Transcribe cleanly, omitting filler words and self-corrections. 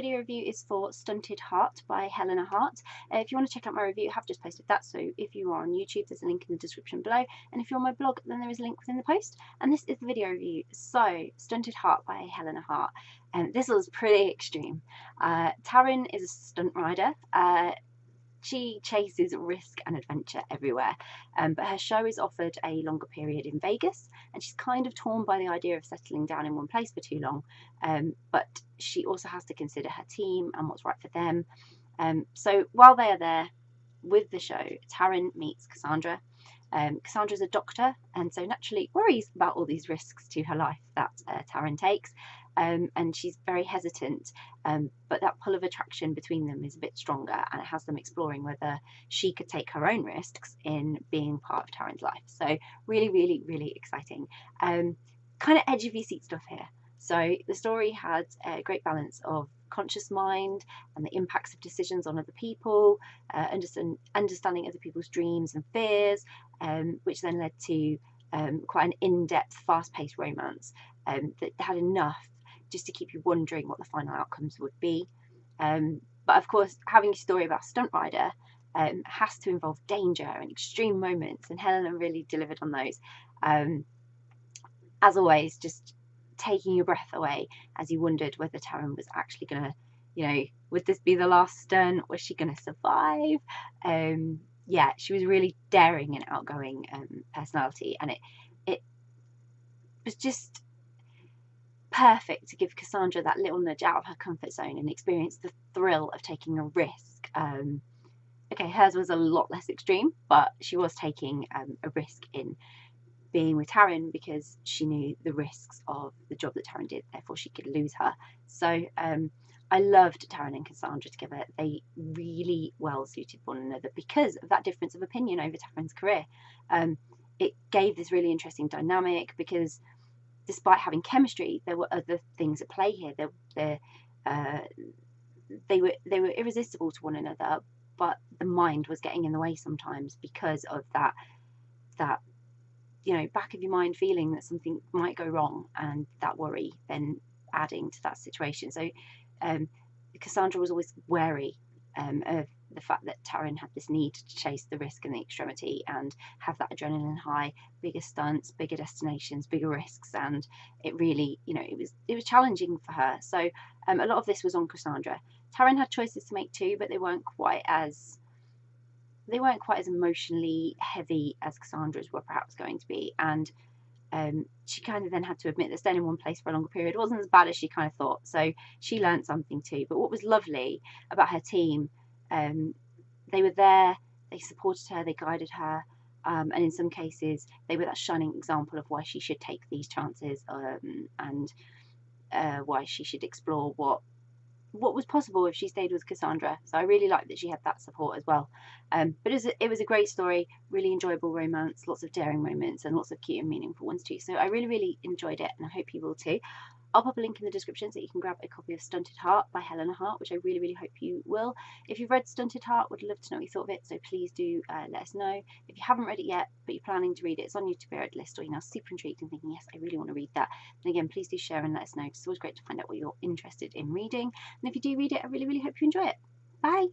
video review is for Stunted Heart by Helena Harte. If you want to check out my review, I have just posted that, so if you are on YouTube, there's a link in the description below, and if you're on my blog, then there is a link within the post. And this is the video review. So, Stunted Heart by Helena Harte. This was pretty extreme. Taryn is a stunt rider. She chases risk and adventure everywhere, but her show is offered a longer period in Vegas, and she's kind of torn by the idea of settling down in one place for too long, but she also has to consider her team and what's right for them. So while they are there with the show, Taryn meets Cassandra. Cassandra's a doctor, and so naturally worries about all these risks to her life that Taryn takes, and she's very hesitant, but that pull of attraction between them is a bit stronger, and it has them exploring whether she could take her own risks in being part of Taryn's life. So really exciting. Kind of edge of your seat stuff here. So the story had a great balance of conscious mind and the impacts of decisions on other people, understanding other people's dreams and fears, which then led to quite an in-depth, fast-paced romance that had enough just to keep you wondering what the final outcomes would be. But of course, having a story about a stunt rider has to involve danger and extreme moments, and Helena really delivered on those. As always, just taking your breath away as you wondered whether Taryn was actually going to, would this be the last stunt? Was she going to survive? Yeah, she was really daring and outgoing personality, and it was just perfect to give Cassandra that little nudge out of her comfort zone and experience the thrill of taking a risk. Okay, hers was a lot less extreme, but she was taking a risk in being with Taryn because she knew the risks of the job that Taryn did, therefore she could lose her. So I loved Taryn and Cassandra together. They really well suited one another because of that difference of opinion over Taryn's career. It gave this really interesting dynamic because despite having chemistry, there were other things at play here. They were irresistible to one another, but the mind was getting in the way sometimes because of that back of your mind feeling that something might go wrong, and that worry then adding to that situation. So Cassandra was always wary of the fact that Taryn had this need to chase the risk and the extremity and have that adrenaline high, bigger stunts, bigger destinations, bigger risks, and it really, it was challenging for her. So a lot of this was on Cassandra. Taryn had choices to make too, but they weren't quite as emotionally heavy as Cassandra's were perhaps going to be, and she kind of then had to admit that staying in one place for a longer period wasn't as bad as she kind of thought. So she learned something too. But what was lovely about her team, they were there, they supported her, they guided her, and in some cases they were that shining example of why she should take these chances, and why she should explore what was possible if she stayed with Cassandra. So I really liked that she had that support as well. But it was a great story, really enjoyable romance, lots of daring moments and lots of cute and meaningful ones too. So I really enjoyed it, and I hope you will too. I'll pop a link in the description so you can grab a copy of Stunted Heart by Helena Harte, which I really hope you will. If you've read Stunted Heart, would love to know what you thought of it, so please do let us know. If you haven't read it yet, but you're planning to read it, it's on your to be read list, or you're now super intrigued and thinking, yes, I really want to read that, then again, please do share and let us know. It's always great to find out what you're interested in reading. And if you do read it, I really hope you enjoy it. Bye!